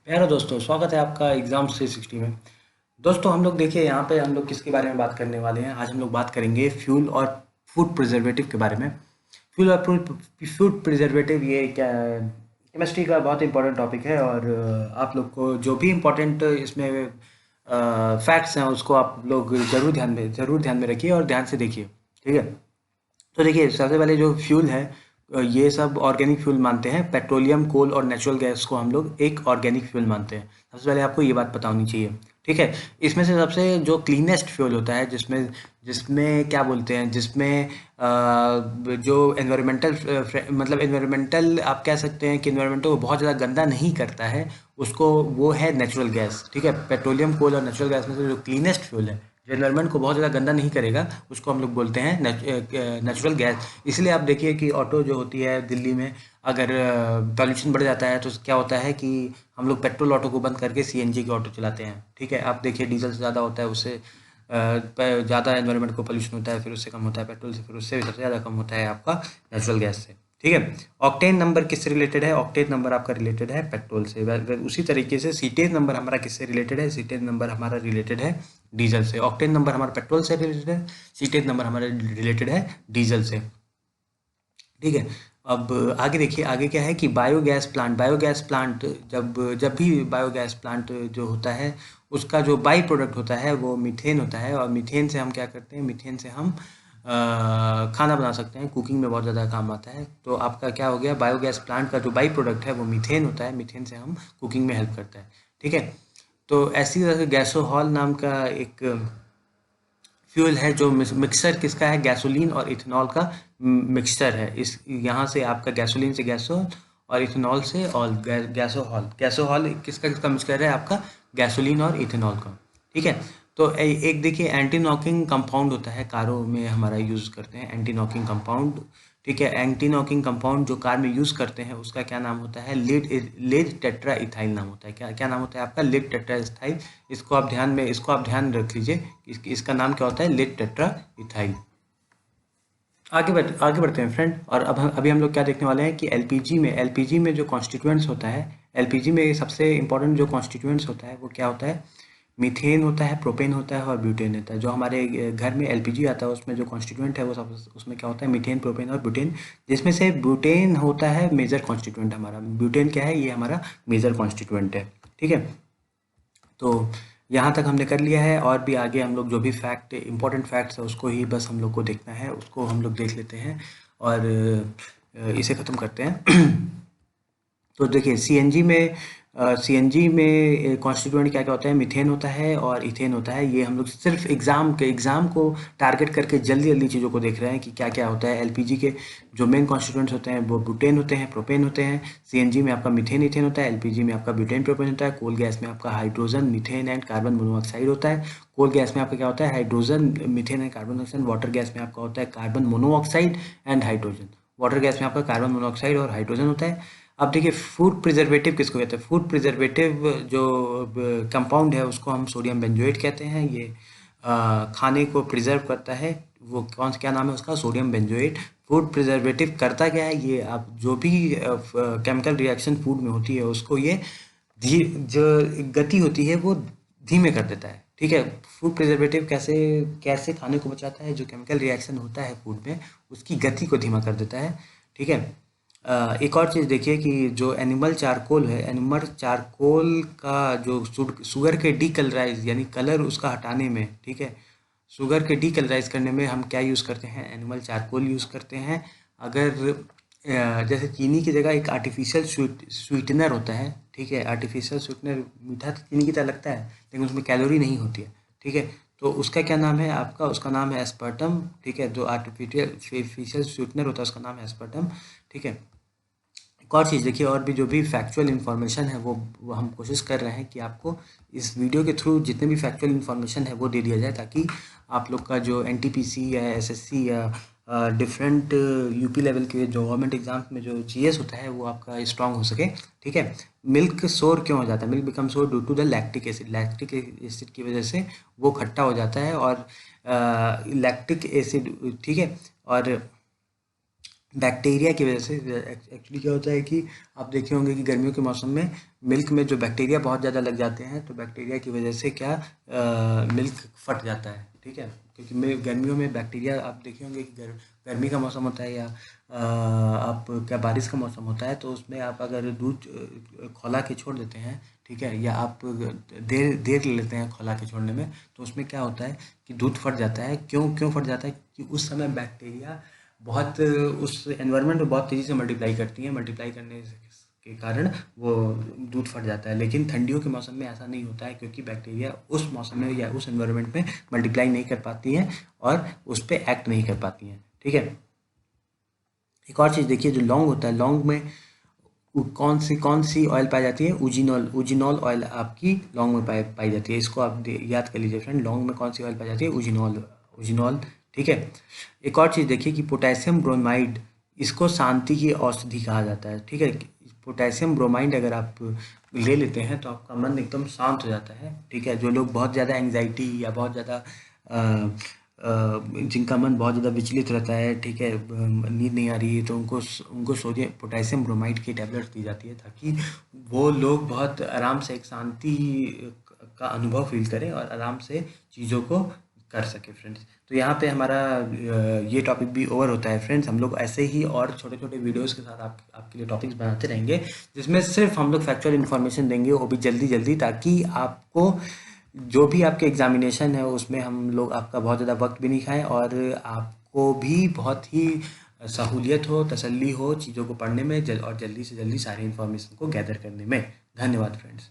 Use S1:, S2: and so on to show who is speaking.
S1: प्यारे दोस्तों, स्वागत है आपका एग्ज़ाम 360 में। दोस्तों, हम लोग देखिए यहाँ पे हम लोग किसके बारे में बात करने वाले हैं। आज हम लोग बात करेंगे फ्यूल और फूड प्रिजर्वेटिव के बारे में। फ्यूल और फूड प्रिजर्वेटिव ये क्या केमिस्ट्री का बहुत इंपॉर्टेंट टॉपिक है और आप लोग को जो भी इम्पोर्टेंट इसमें फैक्ट्स हैं उसको आप लोग ज़रूर ध्यान में रखिए और ध्यान से देखिए। ठीक है। तो देखिए, सबसे पहले जो फ्यूल है, ये सब ऑर्गेनिक फ्यूल मानते हैं। पेट्रोलियम, कोल और नेचुरल गैस को हम लोग एक ऑर्गेनिक फ्यूल मानते हैं। सबसे पहले आपको ये बात पता होनी चाहिए। ठीक है। इसमें से सबसे जो क्लीनेस्ट फ्यूल होता है, जिसमें जिसमें क्या बोलते हैं, जिसमें जो एनवायरमेंटल मतलब एनवायरमेंटल आप कह सकते हैं कि एनवायरमेंट को बहुत ज़्यादा गंदा नहीं करता है, उसको वो है नेचुरल गैस। ठीक है। पेट्रोलियम, कोल और नेचुरल गैस में से जो क्लीनेस्ट फ्यूल है, जो एनवायरनमेंट को बहुत ज़्यादा गंदा नहीं करेगा, उसको हम लोग बोलते हैं नेचुरल गैस। इसलिए आप देखिए कि ऑटो जो होती है दिल्ली में, अगर पॉल्यूशन बढ़ जाता है तो क्या होता है कि हम लोग पेट्रोल ऑटो को बंद करके सीएनजी के ऑटो चलाते हैं। ठीक है। आप देखिए, डीजल से ज़्यादा होता है, उससे ज़्यादा एनवायरनमेंट को पॉल्यूशन होता है, फिर उससे कम होता है पेट्रोल से, फिर उससे भी सबसे ज़्यादा कम होता है आपका नेचुरल गैस से। ठीक है। ऑक्टेन नंबर किससे रिलेटेड है? ऑक्टेन नंबर आपका रिलेटेड है पेट्रोल से। उसी तरीके से सीटेन नंबर हमारा किससे रिलेटेड है? सीटेन नंबर हमारा रिलेटेड है डीजल से। ऑक्टेन नंबर हमारा पेट्रोल से रिलेटेड है, सीटेन नंबर हमारा रिलेटेड है डीजल से। ठीक है। अब आगे देखिए, आगे क्या है कि बायोगैस प्लांट जब जब भी बायोगैस प्लांट जो होता है, उसका जो बाई प्रोडक्ट होता है वो मीथेन होता है। और मीथेन से हम क्या करते हैं? मीथेन से हम खाना बना सकते हैं, कुकिंग में बहुत ज़्यादा काम आता है। तो आपका क्या हो गया? बायोगैस प्लांट का जो बाई प्रोडक्ट है वो मीथेन होता है, मीथेन से हम कुकिंग में हेल्प करता है। ठीक है। तो ऐसी तरह से गैसोहॉल नाम का एक फ्यूल है, जो मिक्सचर किसका है? गैसोलीन और इथेनॉल का मिक्सचर है। इस यहाँ से आपका गैसोलीन से गैसोल और इथेनॉल से ऑल गैसोहॉल। गैसोहॉल किसका किसका मिक्सचर है? आपका गैसोलीन और इथेनॉल का। ठीक है। तो एक देखिए, एंटी नॉकिंग कंपाउंड होता है, कारों में हमारा यूज़ करते हैं एंटी नॉकिंग कंपाउंड। ठीक है। एंटी नॉकिंग कंपाउंड जो कार में यूज़ करते हैं उसका क्या नाम होता है? लेड टेट्रा इथाइल नाम होता है। क्या क्या नाम होता है आपका? Lead tetra ethyl. इसको आप ध्यान रख लीजिए। इसका नाम क्या होता है? Lead tetra ethyl. आगे बढ़ते हैं फ्रेंड। और अभी हम लोग क्या देखने वाले हैं कि एलपीजी में जो कॉन्स्टिट्यूएंट्स होता है, एलपीजी में सबसे इंपॉर्टेंट जो कॉन्स्टिट्यूएंट्स होता है वो क्या होता है? मीथेन होता है, प्रोपेन होता है और ब्यूटेन होता है। जो हमारे घर में एलपीजी आता है उसमें जो कॉन्स्टिट्यूएंट है वो सब उसमें क्या होता है? मीथेन, प्रोपेन और ब्यूटेन। जिसमें से ब्यूटेन होता है मेजर कॉन्स्टिट्यूएंट हमारा। ब्यूटेन क्या है? ये हमारा मेजर कॉन्स्टिट्यूएंट है। ठीक है। तो यहाँ तक हमने कर लिया है, और भी आगे हम लोग जो भी फैक्ट इंपॉर्टेंट फैक्ट्स है उसको ही बस हम लोग को देखना है, उसको हम लोग देख लेते हैं और इसे ख़त्म करते हैं। तो देखिए, सीएनजी में कॉन्स्टिट्यूएंट क्या क्या होता है? मीथेन होता है और इथेन होता है। ये हम लोग सिर्फ एग्ज़ाम को टारगेट करके जल्दी जल्दी चीज़ों को देख रहे हैं कि क्या क्या होता है। एलपीजी के जो मेन कॉन्स्टिट्यूएंट्स होते हैं वो ब्यूटेन होते हैं, प्रोपेन होते हैं। सीएनजी में आपका मीथेन इथेन होता है, एलपीजी में आपका ब्यूटेन प्रोपेन होता है। कोल गैस में आपका hydrogen, methane and carbon monoxide होता है। कोल गैस में आपका क्या होता है? Hydrogen, methane and carbon oxide. Water gas में आपका होता है carbon monoxide and hydrogen. Water gas में आपका कार्बन मोनोऑक्साइड और हाइड्रोजन होता है। अब देखिए, फूड प्रिजर्वेटिव किसको कहते हैं? फूड प्रिजर्वेटिव जो कंपाउंड है उसको हम सोडियम बेंजोएट कहते हैं। ये खाने को प्रिजर्व करता है। वो क्या नाम है उसका? Sodium benzoate. फूड प्रिजर्वेटिव करता क्या है? ये आप जो भी केमिकल रिएक्शन फूड में होती है उसको ये जो गति होती है वो धीमे कर देता है। ठीक है। फूड प्रिजर्वेटिव कैसे कैसे खाने को बचाता है? जो केमिकल रिएक्शन होता है फूड में उसकी गति को धीमा कर देता है। ठीक है। एक और चीज़ देखिए कि जो एनिमल चारकोल है, एनिमल चारकोल का जो शुगर के डीकलराइज यानी कलर उसका हटाने में, ठीक है, शुगर के डीकलराइज करने में हम क्या यूज़ करते हैं? एनिमल चारकोल यूज़ करते हैं। अगर जैसे चीनी की जगह एक आर्टिफिशियल स्वीटनर होता है। ठीक है। आर्टिफिशियल स्वीटनर मीठा तो चीनी की तरह लगता है लेकिन उसमें कैलोरी नहीं होती है। ठीक है। तो उसका क्या नाम है आपका? उसका नाम है एस्पर्टम। ठीक है। जो आर्टिफिशियल स्वीटनर होता है उसका नाम है एस्पर्टम। ठीक है। एक और चीज़ देखिए, और भी जो भी फैक्चुअल इन्फॉर्मेशन है वो हम कोशिश कर रहे हैं कि आपको इस वीडियो के थ्रू जितने भी फैक्चुअल इन्फॉर्मेशन है वो दे दिया जाए, ताकि आप लोग का जो एनटीपीसी या एसएससी या डिफरेंट यूपी लेवल के जो गवर्नमेंट एग्जाम्स में जो जीएस होता है वो आपका स्ट्रांग हो सके। ठीक है। मिल्क सोर क्यों हो जाता है? Milk become sour due to the lactic acid. Lactic acid की वजह से वो खट्टा हो जाता है। और लैक्टिक एसिड, ठीक है, और बैक्टीरिया की वजह से एक्चुअली क्या होता है कि आप देखे होंगे कि गर्मियों के मौसम में मिल्क में जो बैक्टीरिया बहुत ज़्यादा लग जाते हैं, तो बैक्टीरिया की वजह से क्या मिल्क फट जाता है, ठीक है। क्योंकि गर्मियों में बैक्टीरिया, आप देखे होंगे कि गर्मी का मौसम होता है या आप क्या बारिश का मौसम होता है, तो उसमें आप अगर दूध खौला के छोड़ देते हैं, ठीक है, या आप देर देर लेते हैं खौला के छोड़ने में, तो उसमें क्या होता है कि दूध फट जाता है। क्यों क्यों फट जाता है? कि उस समय बैक्टीरिया बहुत उस एनवायरनमेंट में बहुत तेज़ी से मल्टीप्लाई करती हैं, मल्टीप्लाई करने के कारण वो दूध फट जाता है। लेकिन ठंडियों के मौसम में ऐसा नहीं होता है, क्योंकि बैक्टीरिया उस मौसम में या उस एनवायरनमेंट में मल्टीप्लाई नहीं कर पाती हैं और उस पर एक्ट नहीं कर पाती हैं, ठीक है। एक और चीज़ देखिए, जो लौंग होता है, लौंग में कौन सी ऑयल पाई जाती है? उजिनॉल। उजिनॉल ऑयल आपकी लौंग में पाई जाती है। इसको आप याद कर लीजिए फ्रेंड, लौंग में कौन सी ऑयल पाई जाती है? उजिनॉल। उजिनॉल, ठीक है। एक और चीज़ देखिए कि पोटेशियम ब्रोमाइड, इसको शांति की औषधि कहा जाता है, ठीक है। पोटेशियम ब्रोमाइड अगर आप ले लेते हैं तो आपका मन एकदम शांत हो जाता है, ठीक है। जो लोग बहुत ज़्यादा एंग्जाइटी या बहुत ज़्यादा जिनका मन बहुत ज़्यादा विचलित रहता है, ठीक है, नींद नहीं आ रही है, तो उनको सोडियम पोटेशियम ब्रोमाइड की टैबलेट्स दी जाती है, ताकि वो लोग बहुत आराम से एक शांति का अनुभव फील करें और आराम से चीज़ों को कर सके फ्रेंड्स। तो यहाँ पे हमारा ये टॉपिक भी ओवर होता है फ्रेंड्स। हम लोग ऐसे ही और छोटे छोटे वीडियोस के साथ आपके लिए टॉपिक्स बनाते रहेंगे, जिसमें सिर्फ हम लोग फैक्चुअल इन्फॉर्मेशन देंगे, वो भी जल्दी जल्दी, ताकि आपको जो भी आपके एग्जामिनेशन है उसमें हम लोग आपका बहुत ज़्यादा वक्त भी नहीं खाएं, और आपको भी बहुत ही सहूलियत हो, तसल्ली हो चीज़ों को पढ़ने में, और जल्दी से जल्दी सारी इन्फॉर्मेशन को गैदर करने में। धन्यवाद फ्रेंड्स।